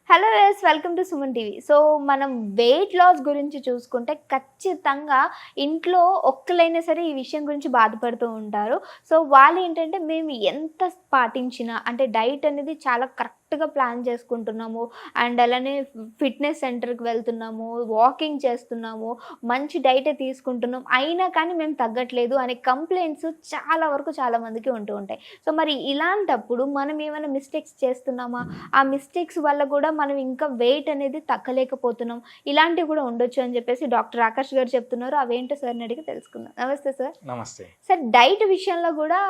Hello yes welcome to Suman TV. So మనం weight loss గురించి చూసుకుంటే ఖచ్చితంగా ఇంట్లో ఒక్కలైనా సరే ఈ విషయం గురించి బాధపడుతూ ఉంటారు. సో వాళ్ళు ఏంటంటే మేము ఎంత పాటించినా అంటే డైట్ అనేది చాలా కరెక్ట్గా ప్లాన్ చేసుకుంటున్నాము అండ్ అలానే ఫిట్నెస్ సెంటర్కి వెళ్తున్నాము, వాకింగ్ చేస్తున్నాము, మంచి డైటే తీసుకుంటున్నాం, అయినా కానీ మేము తగ్గట్లేదు అనే కంప్లైంట్స్ చాలా వరకు చాలా మందికి ఉంటూ ఉంటాయి. సో మరి ఇలాంటప్పుడు మనం ఏమైనా మిస్టేక్స్ చేస్తున్నామా, ఆ మిస్టేక్స్ వల్ల కూడా మనం ఇంకా వెయిట్ అనేది తగ్గలేకపోతున్నాం, ఇలాంటివి కూడా ఉండొచ్చు అని చెప్పేసి డాక్టర్ ఆకాష్ గారు చెప్తున్నారు. అవేంటో సార్ని అడిగి తెలుసుకుందాం. నమస్తే సార్. నమస్తే సార్, డైట్ విషయంలో కూడా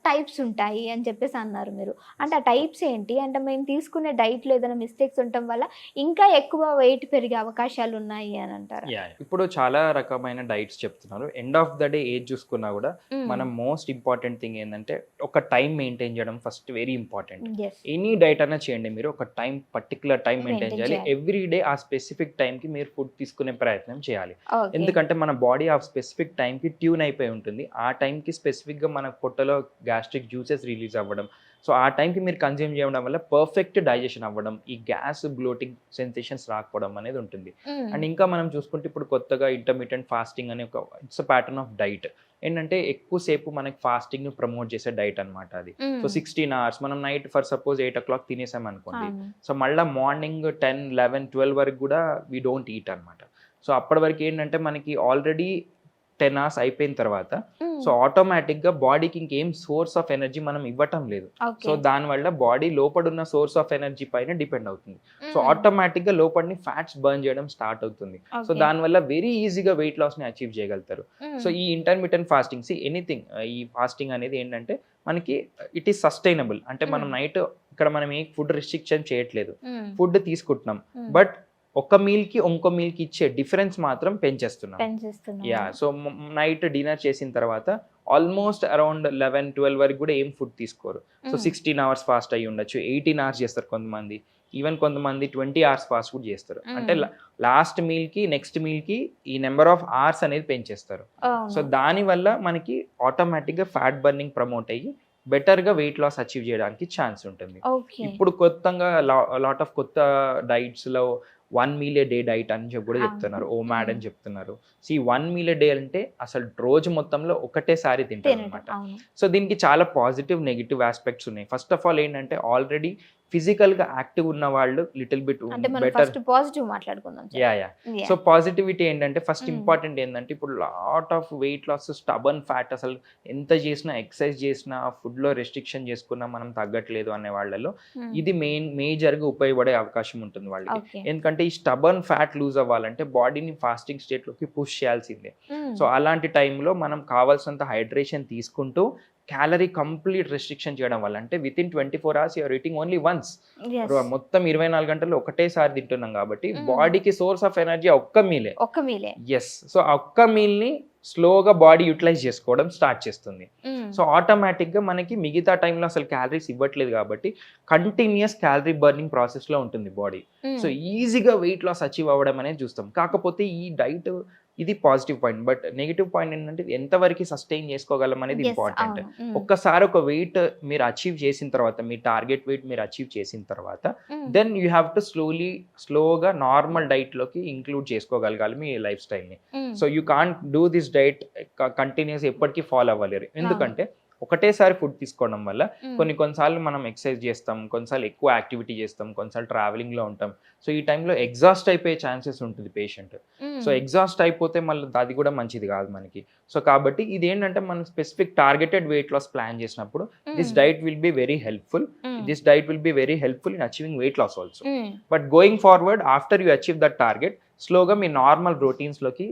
టైప్స్ ఉంటాయి అని చెప్పేసి అన్నారు మీరు. అంటే ఆ టైప్స్ ఏంటి? అంటే మేము తీసుకునే డైట్లో ఏదైనా మిస్టేక్స్ ఉండటం వల్ల ఇంకా ఎక్కువ వెయిట్ పెరిగే అవకాశాలు ఉన్నాయి అని అంటారు. ఇప్పుడు చాలా రకమైన డైట్స్ చెప్తున్నారు. End of the day age చూసుకున్నా కూడా మనం మోస్ట్ ఇంపార్టెంట్ థింగ్ ఏంటంటే ఒక టైం మెయింటైన్ చేయడం first very important. Any diet అయినా చేయండి, మీరు ఒక పర్టికులర్ టైం మెయింటైన్ చేయాలి. ఎవ్రీ డే ఆ స్పెసిఫిక్ టైంకి మీరు ఫుడ్ తీసుకునే ప్రయత్నం చేయాలి. ఎందుకంటే మన బాడీ ఆ స్పెసిఫిక్ టైంకి ట్యూన్ అయిపోయి ఉంటుంది. ఆ టైంకి స్పెసిఫిక్గా మన పొట్టలో గ్యాస్ట్రిక్ జ్యూసెస్ రిలీజ్ అవ్వడం, సో ఆ టైంకి మీరు కన్జ్యూమ్ చేయడం వల్ల పర్ఫెక్ట్ డైజెషన్ అవ్వడం, ఈ గ్యాస్ బ్లోటింగ్ సెన్సేషన్స్ రాకపోవడం అనేది ఉంటుంది. అండ్ ఇంకా మనం చూసుకుంటే ఇప్పుడు కొత్తగా ఇంటర్మీడియట్ ఫాస్టింగ్ అనే ఒక ఇట్స్ ప్యాటర్న్ ఆఫ్ డైట్. ఏంటంటే ఎక్కువసేపు మనకి ఫాస్టింగ్ ని ప్రమోట్ చేసే డైట్ అనమాట అది. సో 16 hours మనం నైట్ ఫర్ సపోజ్ 8 o'clock తినేసాం అనుకోండి, సో మళ్ళీ మార్నింగ్ 10, 11, 12 వరకు కూడా వీ డోంట్ ఈట్ అనమాట. సో అప్పటి వరకు ఏంటంటే మనకి ఆల్రెడీ 10 hours అయిపోయిన తర్వాత సో ఆటోమేటిక్గా బాడీకి ఇంకేం సోర్స్ ఆఫ్ ఎనర్జీ మనం ఇవ్వటం లేదు. సో దానివల్ల బాడీ లోపడున్న సోర్స్ ఆఫ్ ఎనర్జీ పైన డిపెండ్ అవుతుంది. సో ఆటోమేటిక్గా లోపడిని ఫ్యాట్స్ బర్న్ చేయడం స్టార్ట్ అవుతుంది. సో దానివల్ల వెరీ ఈజీగా వెయిట్ లాస్ని అచీవ్ చేయగలుగుతారు. సో ఈ ఇంటర్మీడియట్ ఫాస్టింగ్ ఎనీథింగ్, ఈ ఫాస్టింగ్ అనేది ఏంటంటే మనకి ఇట్ ఈస్ సస్టైనబుల్. అంటే మనం నైట్ ఇక్కడ మనం ఏ ఫుడ్ రిస్ట్రిక్షన్ చేయట్లేదు, ఫుడ్ తీసుకుంటున్నాం, బట్ ఒక మీల్కి ఇంకో మీల్కి ఇచ్చే డిఫరెన్స్ మాత్రం పెంచేస్తున్నాం. సో నైట్ డిన్నర్ చేసిన తర్వాత ఆల్మోస్ట్ అరౌండ్ 11, 12 వరకు కూడా ఏం ఫుడ్ తీసుకోరు. సో 16 hours ఫాస్ట్ అయ్యి ఉండొచ్చు, 18 hours చేస్తారు కొంతమంది, ఈవెన్ కొంతమంది 20 hours ఫాస్ట్ ఫుడ్ చేస్తారు. అంటే లాస్ట్ మీల్కి నెక్స్ట్ మీల్కి ఈ నెంబర్ ఆఫ్ అవర్స్ అనేది పెంచేస్తారు. సో దానివల్ల మనకి ఆటోమేటిక్గా ఫ్యాట్ బర్నింగ్ ప్రమోట్ అయ్యి బెటర్గా వెయిట్ లాస్ అచీవ్ చేయడానికి ఛాన్స్ ఉంటుంది. ఇప్పుడు కొత్తగా లాట్ ఆఫ్ కొత్త డైట్స్లో 1 meal a day డైట్ అని చెప్పి కూడా చెప్తున్నారు, ఓమాడ్ అని చెప్తున్నారు. సో ఈ 1 meal a day అంటే అసలు రోజు మొత్తంలో ఒకటేసారి తింటారు అనమాట. సో దీనికి చాలా పాజిటివ్ నెగిటివ్ ఆస్పెక్ట్స్ ఉన్నాయి. ఫస్ట్ ఆఫ్ ఆల్ ఏంటంటే ఆల్రెడీ ఫిజికల్ గా యాక్టివ్ ఉన్న వాళ్ళు little bit better. So positivity ఏంటంటే ఫస్ట్ ఇంపార్టెంట్ ఏంటంటే ఇప్పుడు lot of weight loss stubborn fat, అసలు ఎంత చేసినా ఎక్సర్సైజ్ చేసినా ఫుడ్ లో రెస్ట్రిక్షన్ చేసుకున్నా మనం తగ్గట్లేదు అనే వాళ్ళలో ఇది మేజర్ గా ఉపయోగపడే అవకాశం ఉంటుంది వాళ్ళకి. ఎందుకంటే ఈ స్టబర్న్ ఫ్యాట్ లూజ్ అవ్వాలంటే బాడీని ఫాస్టింగ్ స్టేట్ లోకి పుష్ చేయాల్సిందే. సో అలాంటి టైంలో మనం కావాల్సినంత హైడ్రేషన్ తీసుకుంటూ క్యాలరీ కంప్లీట్ రెస్ట్రిక్షన్ చేయడం వల్ల, అంటే within 24 hours you're eating only once, మొత్తం 24 గంటలు ఒకటేసారి తింటున్నాం కాబట్టి బాడీకి సోర్స్ ఆఫ్ ఎనర్జీ ఒక్క మీలే. ఎస్, సో ఆ ఒక్క మీల్ ని స్లోగా బాడీ యూటిలైజ్ చేసుకోవడం స్టార్ట్ చేస్తుంది. సో ఆటోమేటిక్గా మనకి మిగతా టైంలో అసలు క్యాలరీస్ ఇవ్వట్లేదు కాబట్టి కంటిన్యూస్ క్యాలరీ బర్నింగ్ ప్రాసెస్లో ఉంటుంది బాడీ. సో ఈజీగా వెయిట్ లాస్ అచీవ్ అవ్వడం అనేది చూస్తాం. కాకపోతే ఈ డైట్ ఇది positive point, but negative point ఏంటంటే ఎంతవరకు సస్టైన్ చేసుకోగలం అనేది ఇంపార్టెంట్. ఒక్కసారి ఒక వెయిట్ మీరు అచీవ్ చేసిన తర్వాత, మీ టార్గెట్ వెయిట్ మీరు అచీవ్ చేసిన తర్వాత దెన్ యూ హ్యావ్ టు స్లోగా నార్మల్ డైట్ లోకి ఇంక్లూడ్ చేసుకోగలగాలి మీ లైఫ్ స్టైల్ని. So you can't do this diet continuous ఎప్పటికీ ఫాలో అవ్వలేరు. ఎందుకంటే ఒకటేసారి ఫుడ్ తీసుకోవడం వల్ల కొన్నిసార్లు మనం ఎక్సర్సైజ్ చేస్తాం, కొన్నిసార్లు ఎక్కువ యాక్టివిటీ చేస్తాం, కొన్నిసార్లు ట్రావెలింగ్లో ఉంటాం. సో ఈ టైంలో ఎగ్జాస్ట్ అయిపోయే ఛాన్సెస్ ఉంటుంది పేషెంట్. సో ఎగ్జాస్ట్ అయిపోతే మళ్ళీ అది కూడా మంచిది కాదు మనకి. సో కాబట్టి ఇది ఏంటంటే మనం specific targeted weight loss plan చేసినప్పుడు this diet will be very helpful. This diet will be very helpful in achieving weight loss also. But going forward after you achieve that target, స్లోగా మీ normal రొటీన్స్లోకి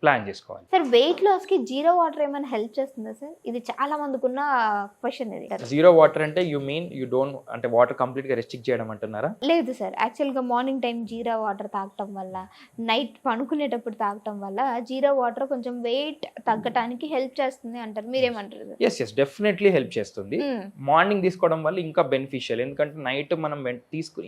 plan చేసుకోవాలి. Sir, weight loss కి zero water ఏమైనా help చేస్తుందా sir? ఇది చాలా మందికి ఉన్న క్వశ్చన్. ఇది జీరో వాటర్ అంటే యూ డోంట్ అంటే వాటర్ కంప్లీట్ గా రెస్ట్రిక్ట్ చేయడం అంటున్నారా? లేదు సార్, యాక్చువల్ గా మార్నింగ్ టైం జీరో వాటర్ తాగటం వల్ల, నైట్ పడుకునేటప్పుడు తాగటం వల్ల జీరో వాటర్ కొంచెం వెయిట్ తగ్గడానికి హెల్ప్ చేస్తుంది అంటారు. మీరేమంటారు? ఎస్ డెఫినెట్లీ హెల్ప్ చేస్తుంది. మార్నింగ్ తీసుకోవడం వల్ల ఇంకా బెనిఫిషియల్. ఎందుకంటే నైట్ మనం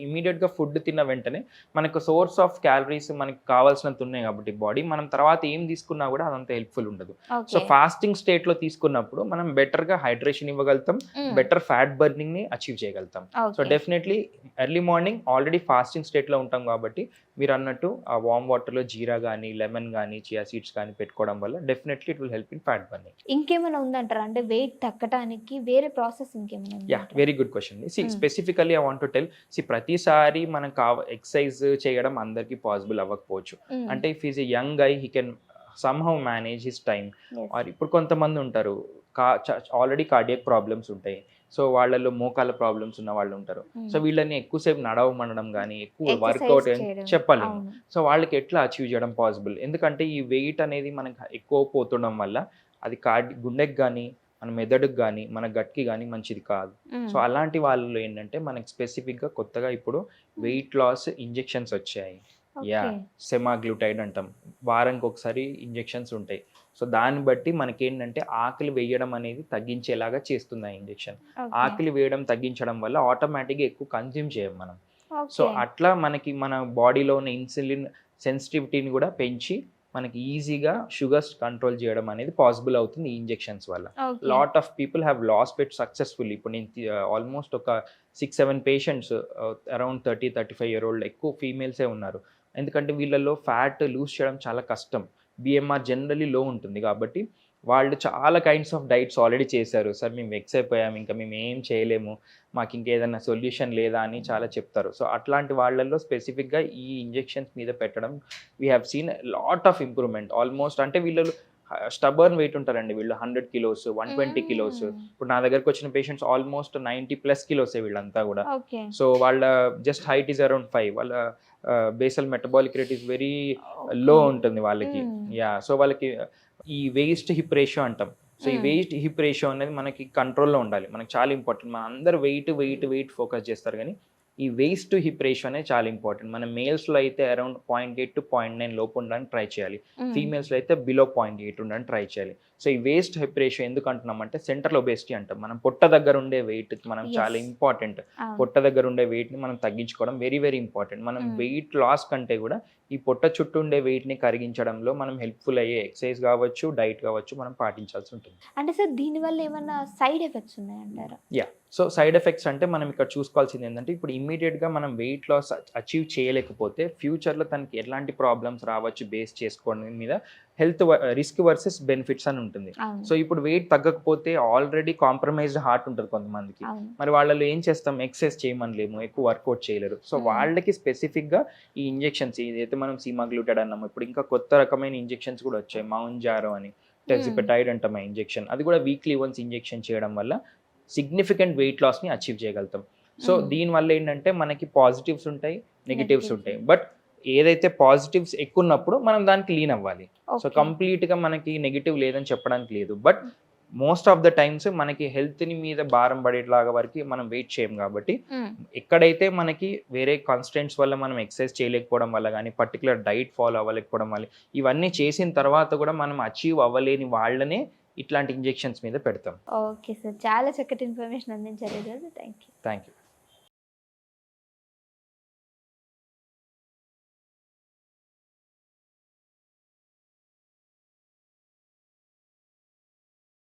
ఇమీడియట్ గా ఫుడ్ తిన్న వెంటనే మనకు సోర్స్ ఆఫ్ క్యాలరీస్ మనకి కావాల్సినంత ఉన్నాయి కాబట్టి బాడీ మనం తర్వాత ఏం తీసుకున్నా కూడా అదంత హెల్ప్ఫుల్ ఉండదు. So okay. ఫాస్టింగ్ స్టేట్లో తీసుకున్నప్పుడు మనం బెటర్గా హైడ్రేషన్ ఇవ్వగలుగుతాం, బెటర్ ఫ్యాట్ బర్నింగ్ని అచీవ్ చేయగలుగుతాం. So okay. Definitely early morning already fasting స్టేట్లో ఉంటాం కాబట్టి మీరు అన్నట్టు ఆ వామ్ వాటర్లో జీరా కానీ, లెమన్ కానీ, చియా సీడ్స్ కానీ పెట్టుకోవడం వల్ల definitely it will help in fat burning. ఇంకేమైనా ఉందంటారా? అంటే వెయిట్ తగ్గటానికి వేరే ప్రాసెస్ ఇంకేమైనా యా, ఉందంటారా? Very good question. Specifically I want to tell, ప్రతిసారి మనం ఎక్సర్సైజ్ చేయడం అందరికీ పాసిబుల్ అవ్వకపోవచ్చు. అంటే if is a young guy he can somehow manage his time. Or ఇప్పుడు కొంతమంది ఉంటారు ఆల్రెడీ కార్డియక్ ప్రాబ్లమ్స్ ఉంటాయి, సో వాళ్ళలో మోకాల ప్రాబ్లమ్స్ ఉన్న వాళ్ళు ఉంటారు. సో వీళ్ళని ఎక్కువసేపు నడవమనడం కానీ ఎక్కువ వర్కౌట్ చెప్పలేము. సో వాళ్ళకి ఎట్లా అచీవ్ చేయడం పాసిబుల్? ఎందుకంటే ఈ వెయిట్ అనేది మనకు ఎక్కువ పోతుండడం వల్ల అది గుండెకి కానీ, మన మెదడుకు కానీ, మన గట్కి కానీ మంచిది కాదు. సో అలాంటి వాళ్ళు ఏంటంటే మనకి స్పెసిఫిక్గా కొత్తగా ఇప్పుడు వెయిట్ లాస్ ఇంజెక్షన్స్ వచ్చాయి. యా, సెమాగ్లూటైడ్ అంటాం. వారానికి ఒకసారి ఇంజెక్షన్స్ ఉంటాయి. సో దాన్ని బట్టి మనకేంటంటే ఆకలి వేయడం అనేది తగ్గించేలాగా చేస్తుంది ఆ ఇంజెక్షన్. ఆకలి వేయడం తగ్గించడం వల్ల ఆటోమేటిక్గా ఎక్కువ కన్జ్యూమ్ చేయం మనం. సో అట్లా మనకి మన బాడీలో ఉన్న ఇన్సులిన్ సెన్సిటివిటీని కూడా పెంచి మనకి ఈజీగా షుగర్స్ కంట్రోల్ చేయడం అనేది పాసిబుల్ అవుతుంది ఈ ఇంజెక్షన్స్ వల్ల. Lot of people have lost weight successfully. ఇప్పుడు నేను ఆల్మోస్ట్ ఒక 6-7 పేషెంట్స్ అరౌండ్ 30-35 year old, ఎక్కువ ఫీమేల్సే ఉన్నారు. ఎందుకంటే వీళ్ళల్లో ఫ్యాట్ లూజ్ చేయడం చాలా కష్టం. బిఎంఆర్ జనరలీ లో ఉంటుంది కాబట్టి వాళ్ళు చాలా కైండ్స్ ఆఫ్ డైట్స్ ఆల్రెడీ చేశారు. సార్ మేము వెక్స్ అయిపోయాము, ఇంకా మేము ఏం చేయలేము, మాకు ఇంకేదైనా సొల్యూషన్ లేదా అని చాలా చెప్తారు. సో అట్లాంటి వాళ్ళల్లో స్పెసిఫిక్గా ఈ ఇంజెక్షన్స్ మీద పెట్టడం we have seen lot of improvement. Almost అంటే వీళ్ళు స్టబర్న్ వెయిట్ ఉంటారండి, వీళ్ళు 100 kilos, 120 kilos. ఇప్పుడు నా దగ్గరకు వచ్చిన పేషెంట్స్ ఆల్మోస్ట్ 90+ kilos వీళ్ళంతా కూడా. సో వాళ్ళ జస్ట్ హైట్ ఈజ్ అరౌండ్ 5, వాళ్ళ basal metabolic rate is very low ఉంటుంది వాళ్ళకి. యా, సో వాళ్ళకి ఈ వేస్ట్ హిప్ రేషియో అంటాం. సో ఈ వేస్ట్ హిప్ రేషియో అనేది మనకి కంట్రోల్లో ఉండాలి, మనకి చాలా ఇంపార్టెంట్. మన అందరు వెయిట్ ఫోకస్ చేస్తారు కానీ ఈ వేస్ట్ టు హిప్ రేషియో అనేది చాలా ఇంపార్టెంట్. మన మేల్స్లో అయితే అరౌండ్ 0.8 to 0.9 లోపు ఉండడానికి ట్రై చేయాలి, ఫీమేల్స్లో అయితే బిలో 0.8 ఉండడానికి ట్రై చేయాలి. సో ఈ వేస్ట్ హిప్ రేషియో ఎందుకు అంటున్నామంటే సెంట్రల్ ఒబేసిటీ అంటాం. మనం పొట్ట దగ్గర ఉండే వెయిట్ మనం చాలా ఇంపార్టెంట్. పొట్ట దగ్గర ఉండే వెయిట్ని మనం తగ్గించుకోవడం వెరీ వెరీ ఇంపార్టెంట్. మనం వెయిట్ లాస్ కంటే కూడా ఈ పొట్ట చుట్టూ ఉండే వెయిట్ని కరిగించడంలో మనం హెల్ప్ఫుల్ అయ్యే ఎక్సర్సైజ్ కావచ్చు, డైట్ కావచ్చు మనం పాటించాల్సి ఉంటుంది. అంటే సార్ దీనివల్ల ఏమన్నా సైడ్ ఎఫెక్ట్స్ ఉన్నాయంటారా? యా, సో సైడ్ ఎఫెక్ట్స్ అంటే మనం ఇక్కడ చూసుకోవాల్సింది ఏంటంటే ఇప్పుడు ఇమ్మీడియట్గా మనం వెయిట్ లాస్ అచీవ్ చేయలేకపోతే ఫ్యూచర్లో తనకి ఎలాంటి ప్రాబ్లమ్స్ రావచ్చు బేస్ చేసుకోవడం మీద హెల్త్ రిస్క్ వర్సెస్ బెనిఫిట్స్ అని ఉంటుంది. సో ఇప్పుడు వెయిట్ తగ్గకపోతే ఆల్రెడీ కాంప్రమైజ్డ్ హార్ట్ ఉంటుంది కొంతమందికి, మరి వాళ్ళలో ఏం చేస్తాం, ఎక్సర్సైజ్ చేయమనలేము, ఎక్కువ వర్కౌట్ చేయలేరు. సో వాళ్ళకి స్పెసిఫిక్గా ఈ ఇంజెక్షన్స్ ఏదైతే మనం సీమాగ్లూటైడ్ అన్నాము, ఇప్పుడు ఇంకా కొత్త రకమైన ఇంజెక్షన్స్ కూడా వచ్చాయి, మౌంజారో అని, టెర్జిపెటైడ్ అంటాం ఆ ఇంజెక్షన్. అది కూడా వీక్లీ వన్స్ ఇంజెక్షన్ చేయడం వల్ల సిగ్నిఫికెంట్ వెయిట్ లాస్ని అచీవ్ చేయగలుగుతాం. సో దీనివల్ల ఏంటంటే మనకి పాజిటివ్స్ ఉంటాయి, నెగిటివ్స్ ఉంటాయి. బట్ ఏదైతే పాజిటివ్స్ ఎక్కువ ఉన్నప్పుడు మనం దానికి లీన్ అవ్వాలి. సో కంప్లీట్గా మనకి నెగిటివ్ లేదని చెప్పడానికి లేదు, but most of the times మనకి హెల్త్ని మీద భారం పడేట్లాగా వరకు మనం వెయిట్ చేయం కాబట్టి ఎక్కడైతే మనకి వేరే కాన్స్టెంట్స్ వల్ల మనం ఎక్సర్సైజ్ చేయలేకపోవడం వల్ల కానీ, పర్టికులర్ డైట్ ఫాలో అవ్వలేకపోవడం వల్ల, ఇవన్నీ చేసిన తర్వాత కూడా మనం అచీవ్ అవ్వలేని వాళ్ళనే ఇట్లాంటి ఇంజెక్షన్స్ మీద పెడతాం. ఓకే సార్, చాలా చక్కటి ఇన్ఫర్మేషన్ అందించారు. Thank you.